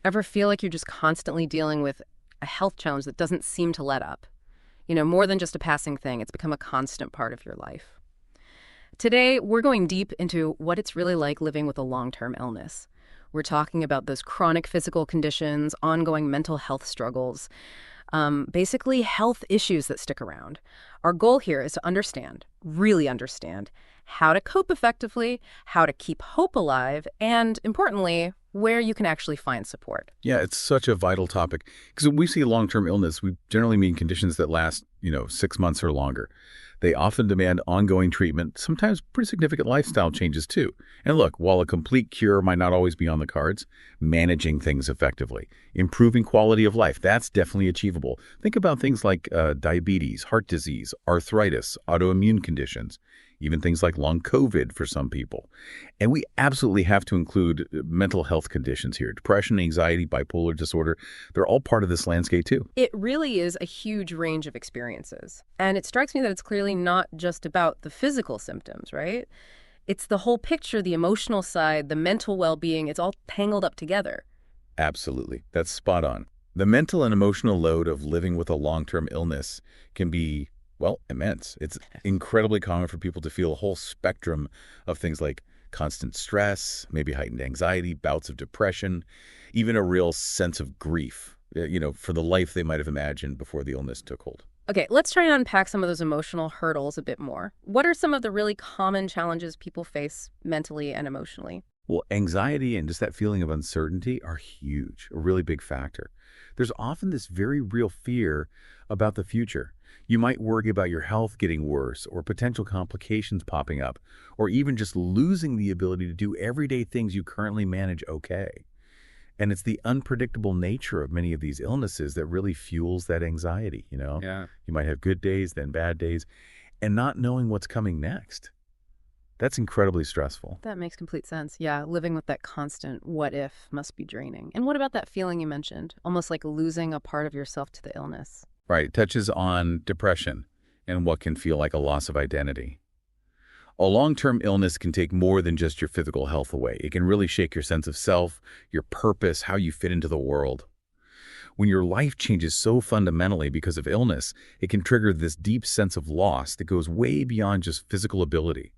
Ever feel like you're just constantly dealing with a health challenge that doesn't seem to let up? More than just a passing thing, it's become a constant part of your life. Today, we're going deep into what it's really like living with a long-term illness. We're talking about those chronic physical conditions, ongoing mental health struggles, basically health issues that stick around. Our goal here is to understand, really understand, how to cope effectively, how to keep hope alive, and importantly, where you can actually find support. Yeah, it's such a vital topic because when we see long-term illness, we generally mean conditions that last, 6 months or longer. They often demand ongoing treatment, sometimes pretty significant lifestyle changes too. And look, while a complete cure might not always be on the cards, managing things effectively, improving quality of life, that's definitely achievable. Think about things like diabetes, heart disease, arthritis, autoimmune conditions, even things like long COVID for some people. And we absolutely have to include mental health conditions here. Depression, anxiety, bipolar disorder, they're all part of this landscape too. It really is a huge range of experiences. And it strikes me that it's clearly not just about the physical symptoms, right? It's the whole picture, the emotional side, the mental well-being, it's all tangled up together. Absolutely. That's spot on. The mental and emotional load of living with a long-term illness can be, well, immense. It's incredibly common for people to feel a whole spectrum of things like constant stress, maybe heightened anxiety, bouts of depression, even a real sense of grief, for the life they might have imagined before the illness took hold. Okay, let's try and unpack some of those emotional hurdles a bit more. What are some of the really common challenges people face mentally and emotionally? Well, anxiety and just that feeling of uncertainty are huge, a really big factor. There's often this very real fear about the future. You might worry about your health getting worse or potential complications popping up, or even just losing the ability to do everyday things you currently manage okay. And it's the unpredictable nature of many of these illnesses that really fuels that anxiety. Yeah. You might have good days, then bad days, and not knowing what's coming next. That's incredibly stressful. That makes complete sense. Yeah, living with that constant what if must be draining. And what about that feeling you mentioned? Almost like losing a part of yourself to the illness. Right. It touches on depression and what can feel like a loss of identity. A long-term illness can take more than just your physical health away. It can really shake your sense of self, your purpose, how you fit into the world. When your life changes so fundamentally because of illness, it can trigger this deep sense of loss that goes way beyond just physical ability.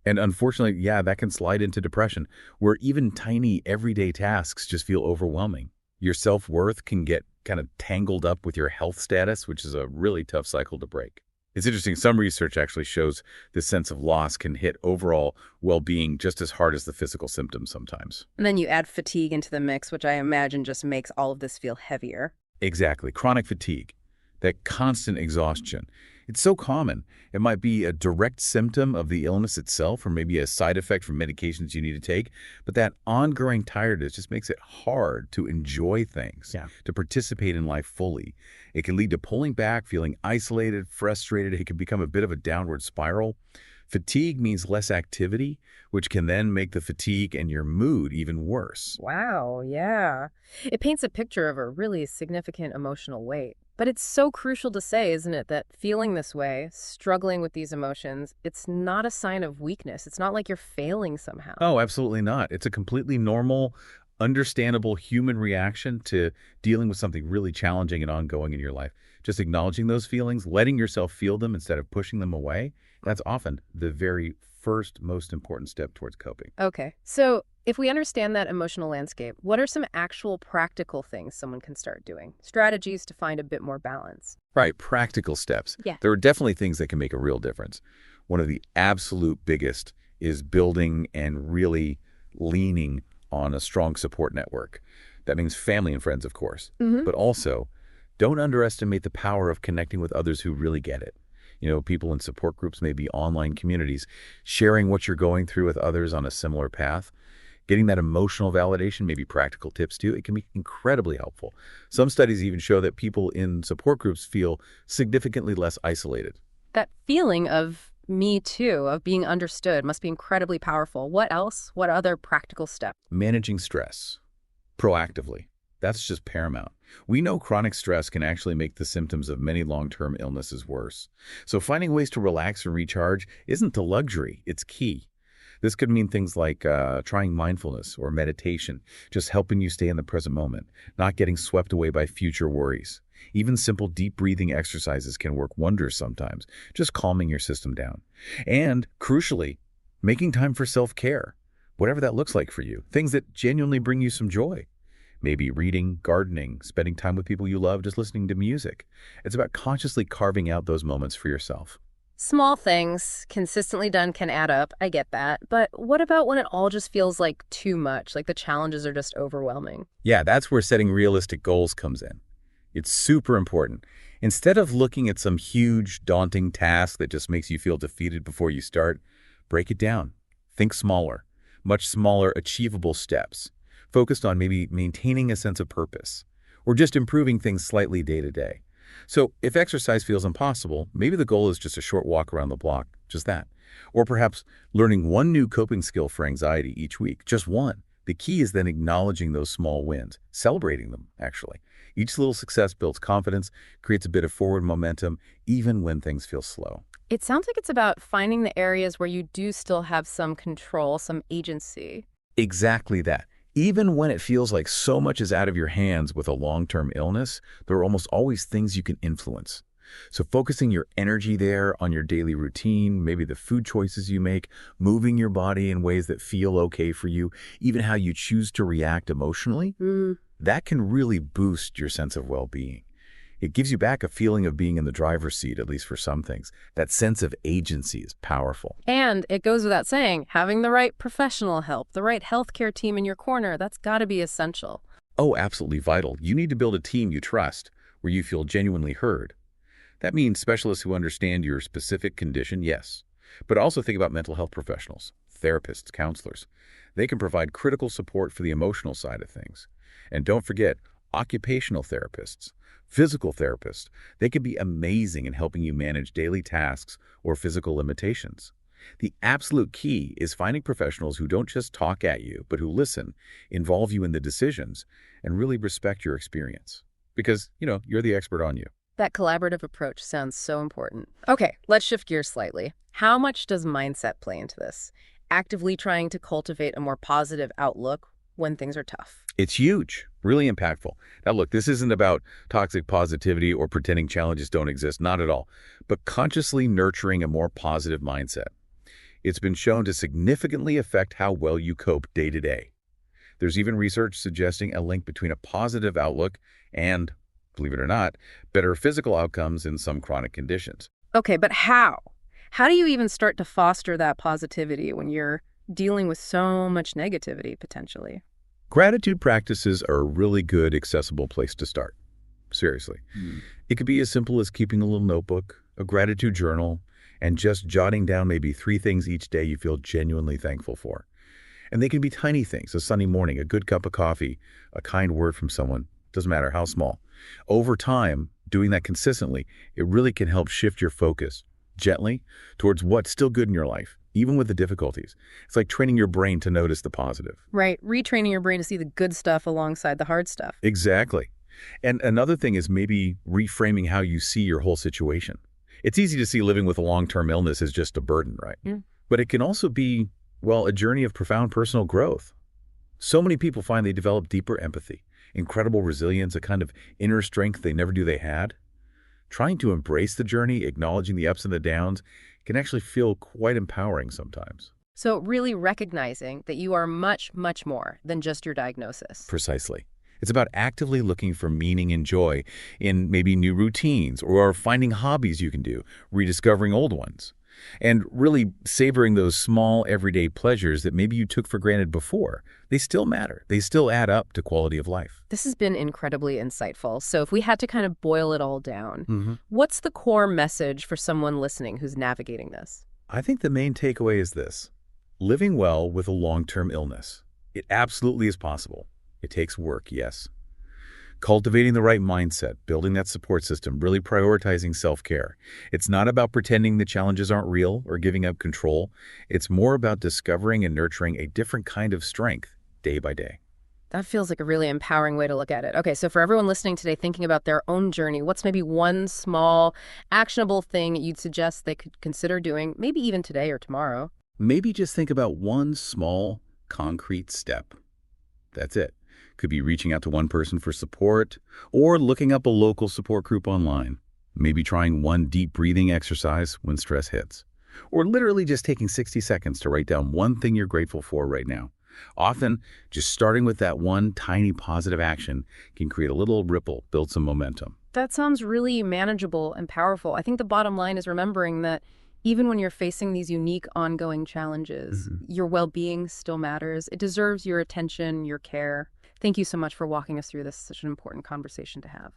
And unfortunately, yeah, that can slide into depression, where even tiny everyday tasks just feel overwhelming. Your self-worth can get kind of tangled up with your health status, which is a really tough cycle to break. It's interesting, some research actually shows this sense of loss can hit overall well-being just as hard as the physical symptoms sometimes. And then you add fatigue into the mix, which I imagine just makes all of this feel heavier. Exactly. Chronic fatigue, that constant exhaustion. It's so common. It might be a direct symptom of the illness itself or maybe a side effect from medications you need to take, but that ongoing tiredness just makes it hard to enjoy things, to participate in life fully. It can lead to pulling back, feeling isolated, frustrated. It can become a bit of a downward spiral. Fatigue means less activity, which can then make the fatigue and your mood even worse. Wow, yeah. It paints a picture of a really significant emotional weight. But it's so crucial to say, isn't it, that feeling this way, struggling with these emotions, it's not a sign of weakness. It's not like you're failing somehow. Oh, absolutely not. It's a completely normal, understandable human reaction to dealing with something really challenging and ongoing in your life. Just acknowledging those feelings, letting yourself feel them instead of pushing them away, that's often the very first most important step towards coping. Okay, so if we understand that emotional landscape, what are some actual practical things someone can start doing? Strategies to find a bit more balance? Right, practical steps. Yeah. There are definitely things that can make a real difference. One of the absolute biggest is building and really leaning on a strong support network. That means family and friends, of course, but also don't underestimate the power of connecting with others who really get it. People in support groups, maybe online communities, sharing what you're going through with others on a similar path, getting that emotional validation, maybe practical tips too, it can be incredibly helpful. Some studies even show that people in support groups feel significantly less isolated. That feeling of me too, of being understood, must be incredibly powerful. What else? What other practical steps? Managing stress proactively. That's just paramount. We know chronic stress can actually make the symptoms of many long-term illnesses worse. So finding ways to relax and recharge isn't a luxury, it's key. This could mean things like trying mindfulness or meditation, just helping you stay in the present moment, not getting swept away by future worries. Even simple deep breathing exercises can work wonders sometimes, just calming your system down. And, crucially, making time for self-care, whatever that looks like for you, things that genuinely bring you some joy. Maybe reading, gardening, spending time with people you love, just listening to music. It's about consciously carving out those moments for yourself. Small things, consistently done, can add up. I get that. But what about when it all just feels like too much, like the challenges are just overwhelming? Yeah, that's where setting realistic goals comes in. It's super important. Instead of looking at some huge, daunting task that just makes you feel defeated before you start, break it down. Think smaller, much smaller, achievable steps, focused on maybe maintaining a sense of purpose, or just improving things slightly day to day. So if exercise feels impossible, maybe the goal is just a short walk around the block, just that. Or perhaps learning one new coping skill for anxiety each week, just one. The key is then acknowledging those small wins, celebrating them, actually. Each little success builds confidence, creates a bit of forward momentum, even when things feel slow. It sounds like it's about finding the areas where you do still have some control, some agency. Exactly that. Even when it feels like so much is out of your hands with a long-term illness, there are almost always things you can influence. So focusing your energy there on your daily routine, maybe the food choices you make, moving your body in ways that feel okay for you, even how you choose to react emotionally, that can really boost your sense of well-being. It gives you back a feeling of being in the driver's seat, at least for some things. That sense of agency is powerful. And it goes without saying, having the right professional help, the right healthcare team in your corner, that's got to be essential. Oh, absolutely vital. You need to build a team you trust, where you feel genuinely heard. That means specialists who understand your specific condition, yes. But also think about mental health professionals, therapists, counselors. They can provide critical support for the emotional side of things. And don't forget, occupational therapists, physical therapists, they can be amazing in helping you manage daily tasks or physical limitations. The absolute key is finding professionals who don't just talk at you, but who listen, involve you in the decisions, and really respect your experience. Because, you're the expert on you. That collaborative approach sounds so important. Okay, let's shift gears slightly. How much does mindset play into this? Actively trying to cultivate a more positive outlook when things are tough. It's huge, really impactful. Now look, this isn't about toxic positivity or pretending challenges don't exist, not at all, but consciously nurturing a more positive mindset. It's been shown to significantly affect how well you cope day to day. There's even research suggesting a link between a positive outlook and, believe it or not, better physical outcomes in some chronic conditions. Okay, but how? How do you even start to foster that positivity when you're dealing with so much negativity, potentially? Gratitude practices are a really good, accessible place to start. Seriously. It could be as simple as keeping a little notebook, a gratitude journal, and just jotting down maybe 3 things each day you feel genuinely thankful for. And they can be tiny things, a sunny morning, a good cup of coffee, a kind word from someone, doesn't matter how small. Over time, doing that consistently, it really can help shift your focus gently towards what's still good in your life, even with the difficulties. It's like training your brain to notice the positive. Right, retraining your brain to see the good stuff alongside the hard stuff. Exactly. And another thing is maybe reframing how you see your whole situation. It's easy to see living with a long-term illness as just a burden, right? But it can also be, a journey of profound personal growth. So many people find they develop deeper empathy, incredible resilience, a kind of inner strength they never knew they had. Trying to embrace the journey, acknowledging the ups and the downs, can actually feel quite empowering sometimes. So really recognizing that you are much, much more than just your diagnosis. Precisely. It's about actively looking for meaning and joy in maybe new routines or finding hobbies you can do, rediscovering old ones, and really savoring those small everyday pleasures that maybe you took for granted before. They still matter. They still add up to quality of life. This has been incredibly insightful. So if we had to kind of boil it all down, what's the core message for someone listening who's navigating this? I think the main takeaway is this: living well with a long-term illness. It absolutely is possible. It takes work, yes. Cultivating the right mindset, building that support system, really prioritizing self-care. It's not about pretending the challenges aren't real or giving up control. It's more about discovering and nurturing a different kind of strength day by day. That feels like a really empowering way to look at it. Okay, so for everyone listening today thinking about their own journey, what's maybe one small, actionable thing you'd suggest they could consider doing, maybe even today or tomorrow? Maybe just think about one small, concrete step. That's it. Could be reaching out to one person for support or looking up a local support group online. Maybe trying one deep breathing exercise when stress hits. Or literally just taking 60 seconds to write down one thing you're grateful for right now. Often, just starting with that one tiny positive action can create a little ripple, build some momentum. That sounds really manageable and powerful. I think the bottom line is remembering that even when you're facing these unique ongoing challenges, your well-being still matters. It deserves your attention, your care. Thank you so much for walking us through this. Such an important conversation to have.